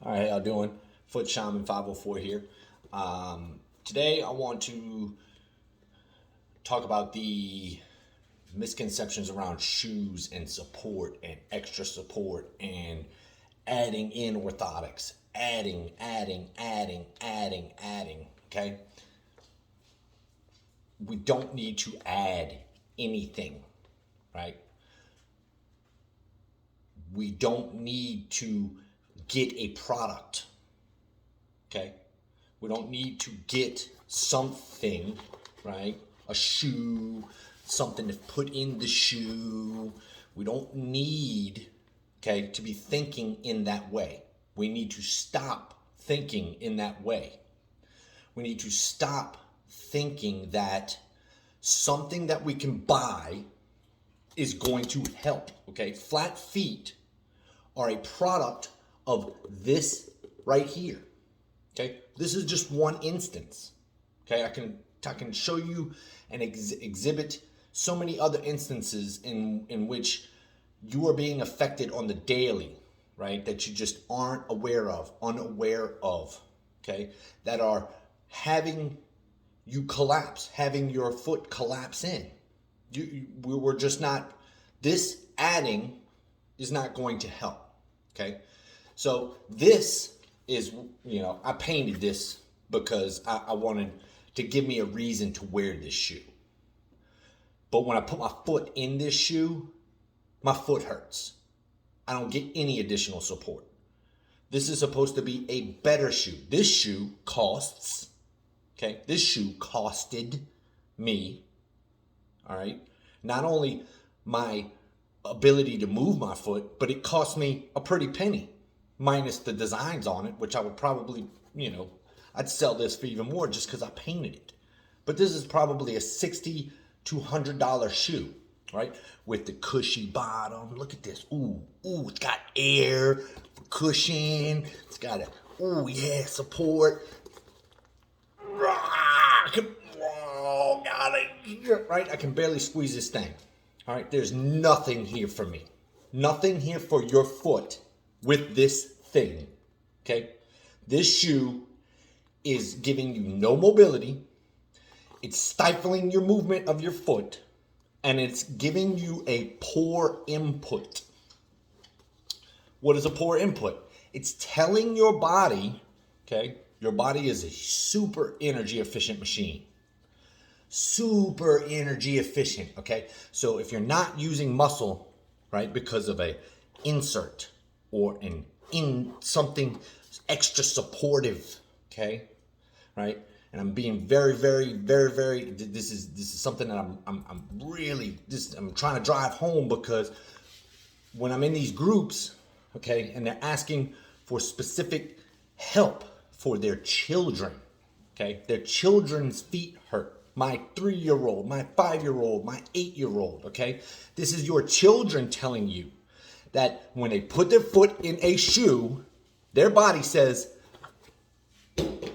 All right, how y'all doing? Foot Shaman 504 here. Today I want to talk about the misconceptions around shoes and support and extra support and adding in orthotics. Adding. Okay? We don't need to add anything, right? We don't need to get a product. Okay? We don't need to get something, right? A shoe, something to put in the shoe. We don't need, okay, to be thinking in that way. We need to stop thinking in that way. We need to stop thinking that something that we can buy is going to help, okay? Flat feet are a product of this right here. Okay, this is just one instance. Okay, I can show you and exhibit so many other instances in which you are being affected on the daily, right? That you just aren't unaware of. Okay, that are having you collapse, having your foot collapse in. We were just not. This adding is not going to help. Okay, so this is, I painted this because I wanted to give me a reason to wear this shoe. But when I put my foot in this shoe, my foot hurts. I don't get any additional support. This is supposed to be a better shoe. This shoe costs, okay? This shoe costed me, all right? Not only my ability to move my foot, but it cost me a pretty penny. Minus the designs on it, which I would probably, I'd sell this for even more just because I painted it. But this is probably a $60 to $100 shoe, right? With the cushy bottom. Look at this. Ooh, it's got air for cushion. It's got support. Right? I can barely squeeze this thing. All right, there's nothing here for me. Nothing here for your foot with this thing, okay? This shoe is giving you no mobility. It's stifling your movement of your foot, and it's giving you a poor input. What is a poor input? It's telling your body, okay? Your body is a super energy efficient machine. Super energy efficient, okay? So if you're not using muscle, right, because of a insert or in something extra supportive, okay, right? And I'm being very, this is something that I'm trying to drive home, because when I'm in these groups, okay, and they're asking for specific help for their children, okay, their children's feet hurt. My 3-year-old, my 5-year-old, my 8-year-old, okay? This is your children telling you that when they put their foot in a shoe, their body says,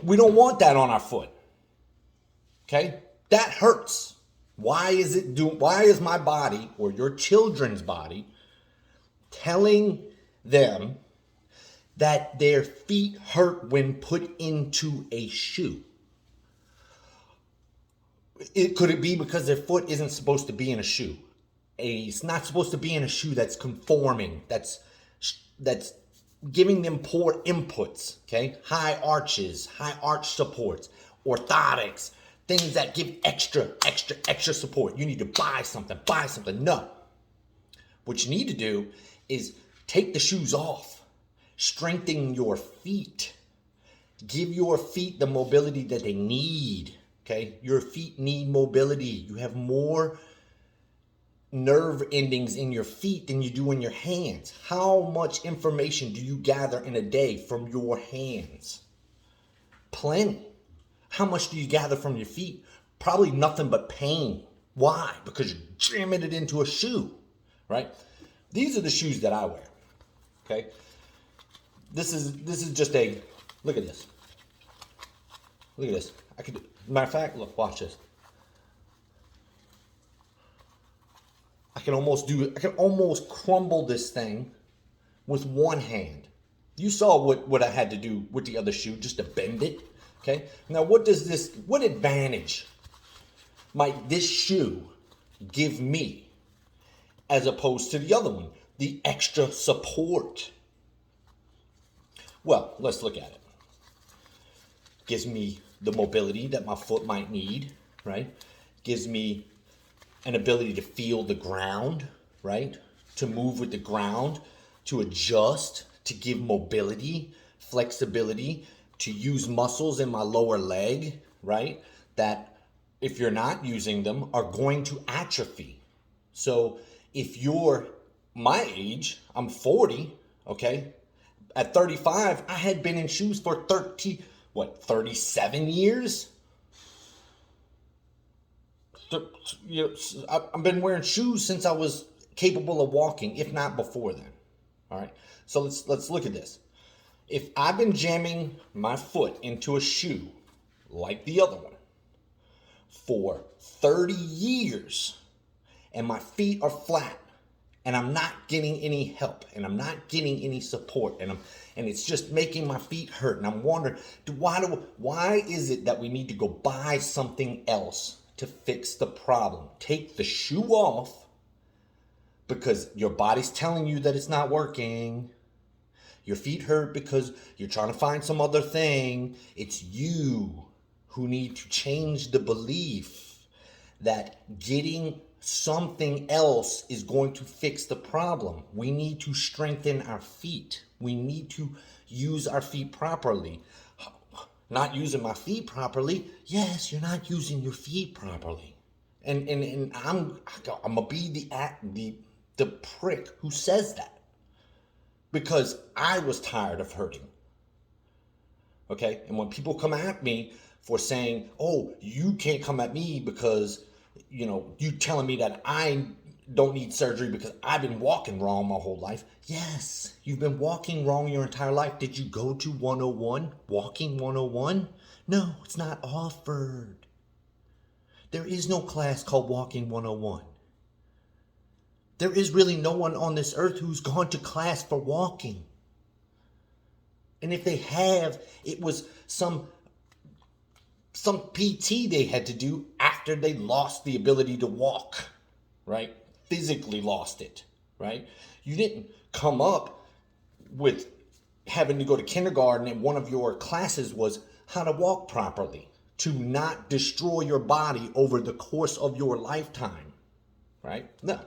we don't want that on our foot. Okay? That hurts. Why is my body, or your children's body, telling them that their feet hurt when put into a shoe? Could it be because their foot isn't supposed to be in a shoe? It's not supposed to be in a shoe that's conforming, that's giving them poor inputs, okay? High arches, high arch supports, orthotics, things that give extra support. You need to buy something. No. What you need to do is take the shoes off, strengthen your feet, give your feet the mobility that they need. Okay, your feet need mobility. You have more nerve endings in your feet than you do in your hands. How much information do you gather in a day from your hands? Plenty. How much do you gather from your feet? Probably nothing but pain. Why? Because you're jamming it into a shoe, right? These are the shoes that I wear. Okay, this is just a look at this. Look at this. Matter of fact, look, watch this. I can almost crumble this thing with one hand. You saw what I had to do with the other shoe just to bend it. Okay. Now what advantage might this shoe give me as opposed to the other one? The extra support. Well, let's look at it. Gives me the mobility that my foot might need, right? Gives me an ability to feel the ground, right? To move with the ground, to adjust, to give mobility, flexibility, to use muscles in my lower leg, right? That if you're not using them are going to atrophy. So if you're my age, I'm 40, okay? At 35, I had been in shoes for 37 years? I've been wearing shoes since I was capable of walking, if not before then. All right. So let's look at this. If I've been jamming my foot into a shoe like the other one for 30 years and my feet are flat and I'm not getting any help and I'm not getting any support and it's just making my feet hurt, and I'm wondering why is it that we need to go buy something else to fix the problem? Take the shoe off because your body's telling you that it's not working. Your feet hurt because you're trying to find some other thing. It's you who need to change the belief that getting something else is going to fix the problem. We need to strengthen our feet. We need to use our feet properly. Not using my feet properly. Yes, you're not using your feet properly. And I'm gonna be the prick who says that. Because I was tired of hurting. Okay? And when people come at me for saying, oh, you can't come at me because, you telling me that I don't need surgery because I've been walking wrong my whole life. Yes, you've been walking wrong your entire life. Did you go to 101? Walking 101? No, it's not offered. There is no class called Walking 101. There is really no one on this earth who's gone to class for walking. And if they have, it was some PT they had to do after they lost the ability to walk, right? Physically lost it, right? You didn't come up with having to go to kindergarten and one of your classes was how to walk properly, to not destroy your body over the course of your lifetime, right? No.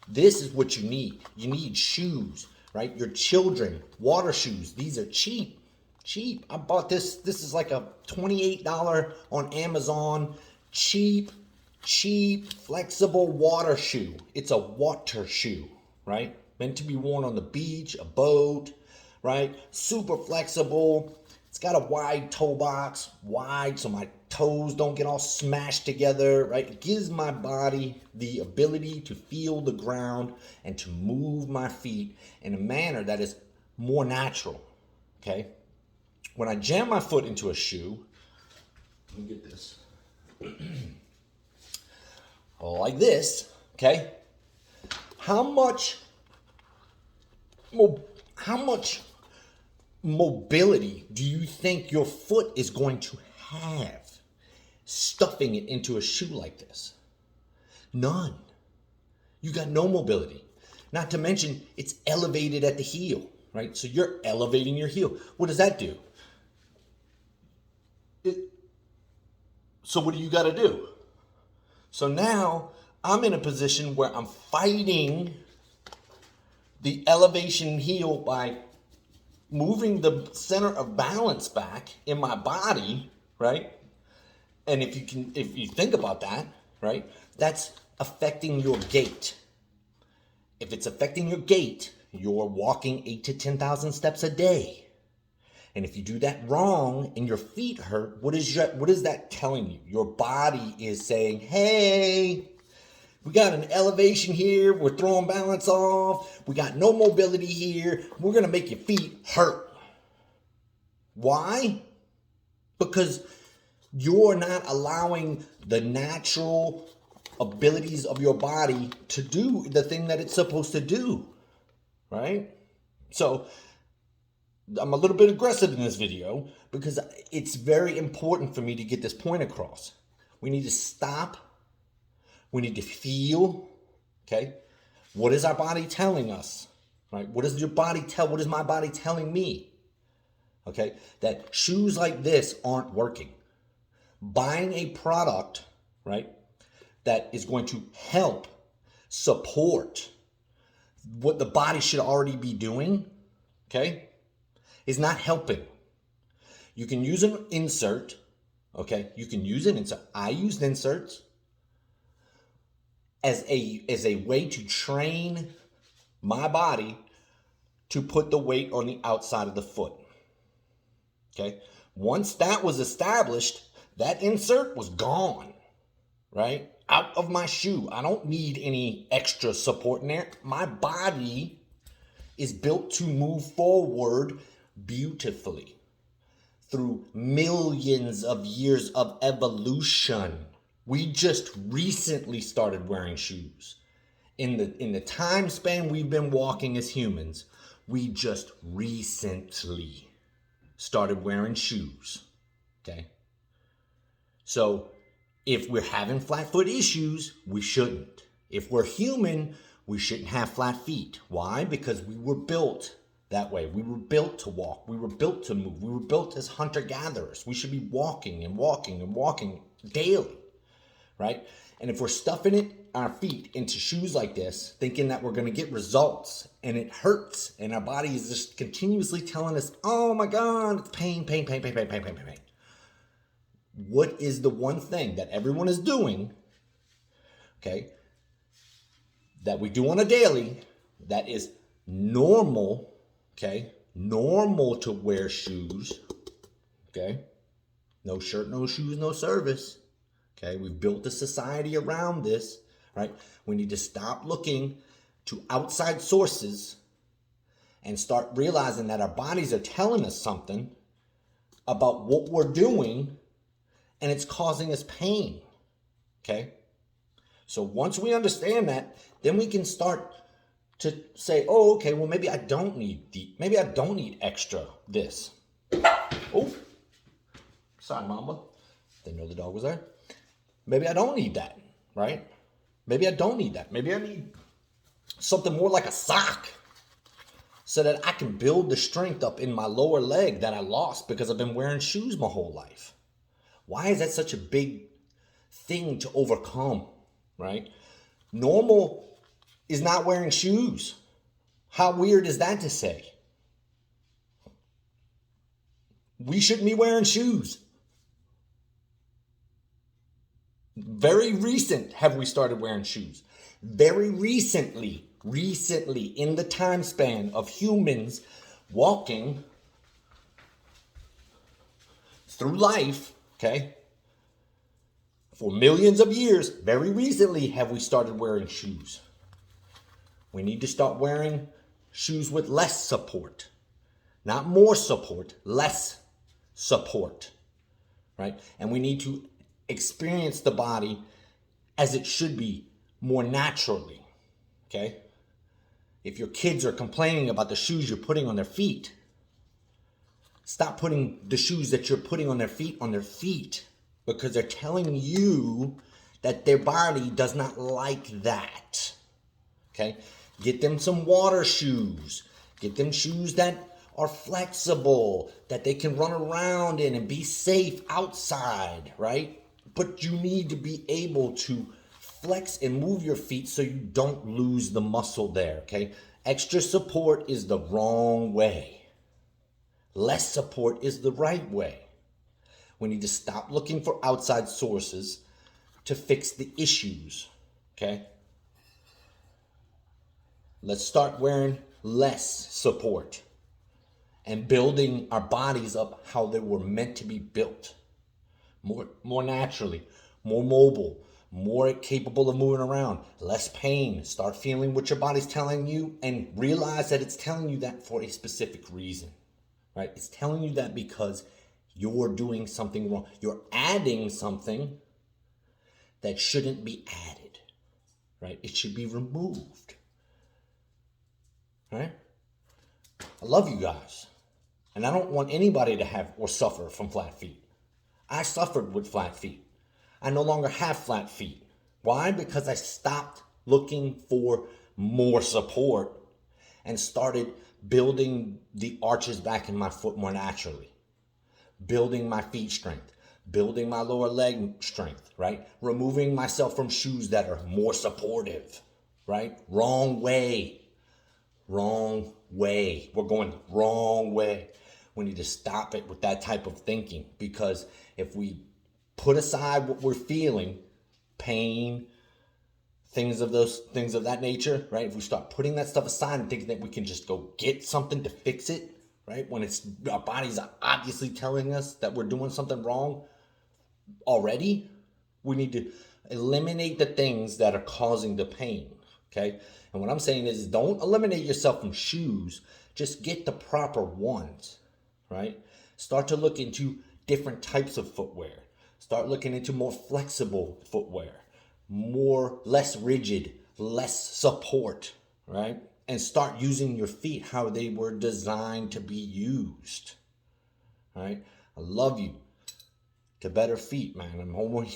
This is what you need. You need shoes, right? Your children, water shoes. These are cheap. Cheap. I bought this. This is like a $28 on Amazon. Cheap, flexible water shoe. It's a water shoe, right? Meant to be worn on the beach, a boat, right? Super flexible. It's got a wide toe box, wide so my toes don't get all smashed together, right? It gives my body the ability to feel the ground and to move my feet in a manner that is more natural, okay? When I jam my foot into a shoe, let me get this, like this, okay? How much mobility do you think your foot is going to have stuffing it into a shoe like this? None. You got no mobility. Not to mention it's elevated at the heel, right? So you're elevating your heel. What does that do? So what do you got to do? So now I'm in a position where I'm fighting the elevation heel by moving the center of balance back in my body, right? And if you think about that, right, that's affecting your gait. If it's affecting your gait, you're walking 8,000 to 10,000 steps a day. And if you do that wrong and your feet hurt, what is that telling you? Your body is saying, hey, we got an elevation here. We're throwing balance off. We got no mobility here. We're going to make your feet hurt. Why? Because you're not allowing the natural abilities of your body to do the thing that it's supposed to do, right? So I'm a little bit aggressive in this video because it's very important for me to get this point across. We need to stop. We need to feel, okay? What is our body telling us, right? What does what is my body telling me? Okay, that shoes like this aren't working. Buying a product, right, that is going to help support what the body should already be doing, okay, is not helping. You can use an insert, okay? You can use an insert. I used inserts as a way to train my body to put the weight on the outside of the foot. Okay? Once that was established, that insert was gone, right? Out of my shoe. I don't need any extra support in there. My body is built to move forward beautifully through millions of years of evolution. We just recently started wearing shoes. In the time span we've been walking as humans, we just recently started wearing shoes, okay? So if we're having flat foot issues, we shouldn't. If we're human, we shouldn't have flat feet. Why? Because we were built that way. We were built to walk. We were built to move. We were built as hunter-gatherers. We should be walking and walking and walking daily, right? And if we're stuffing our feet into shoes like this, thinking that we're going to get results, and it hurts, and our body is just continuously telling us, oh my God, it's pain, pain, pain, pain, pain, pain, pain, pain, pain. What is the one thing that everyone is doing, okay, that we do on a daily that is normal, okay, normal to wear shoes, okay, no shirt, no shoes, no service, okay, we've built a society around this, right? We need to stop looking to outside sources and start realizing that our bodies are telling us something about what we're doing, and it's causing us pain, okay? So once we understand that, then we can start to say, oh, okay, well, maybe I don't need extra this. Oh, sorry, mama. Didn't know the dog was there. Maybe I don't need that, right? Maybe I don't need that. Maybe I need something more like a sock so that I can build the strength up in my lower leg that I lost because I've been wearing shoes my whole life. Why is that such a big thing to overcome, right? Normal is not wearing shoes. How weird is that to say? We shouldn't be wearing shoes. Very recent have we started wearing shoes. Very recently in the time span of humans walking through life, okay, for millions of years, very recently have we started wearing shoes. We need to start wearing shoes with less support. Not more support, less support, right? And we need to experience the body as it should be, more naturally, okay? If your kids are complaining about the shoes you're putting on their feet, stop putting the shoes that you're putting on their feet because they're telling you that their body does not like that, okay? Get them some water shoes. Get them shoes that are flexible, that they can run around in and be safe outside, right? But you need to be able to flex and move your feet so you don't lose the muscle there, okay? Extra support is the wrong way. Less support is the right way. We need to stop looking for outside sources to fix the issues, okay? Let's start wearing less support and building our bodies up how they were meant to be built. More naturally, more mobile, more capable of moving around, less pain. Start feeling what your body's telling you and realize that it's telling you that for a specific reason, right? It's telling you that because you're doing something wrong. You're adding something that shouldn't be added, right? It should be removed, right? I love you guys. And I don't want anybody to have or suffer from flat feet. I suffered with flat feet. I no longer have flat feet. Why? Because I stopped looking for more support and started building the arches back in my foot more naturally. Building my feet strength, building my lower leg strength, right? Removing myself from shoes that are more supportive, right? Wrong way. Wrong way. We're going wrong way. We need to stop it with that type of thinking, because if we put aside what we're feeling, pain, things of that nature, right? If we start putting that stuff aside and thinking that we can just go get something to fix it, right? When it's our body's obviously telling us that we're doing something wrong already, we need to eliminate the things that are causing the pain, okay? And what I'm saying is, don't eliminate yourself from shoes, just get the proper ones, right? Start to look into different types of footwear. Start looking into more flexible footwear, less rigid, less support, right? And start using your feet how they were designed to be used, right? I love you. To better feet, man.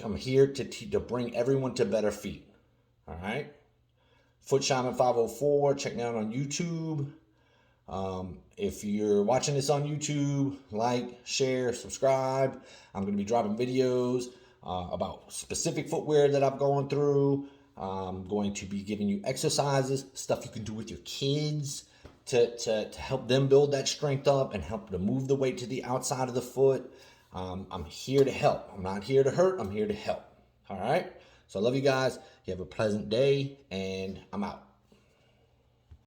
I'm here to bring everyone to better feet, all right? Foot Shaman 504, check me out on YouTube. If you're watching this on YouTube, like, share, subscribe. I'm going to be dropping videos about specific footwear that I've gone through. I'm going to be giving you exercises, stuff you can do with your kids to help them build that strength up and help to move the weight to the outside of the foot. I'm here to help. I'm not here to hurt. I'm here to help. All right? So I love you guys. You have a pleasant day, and I'm out.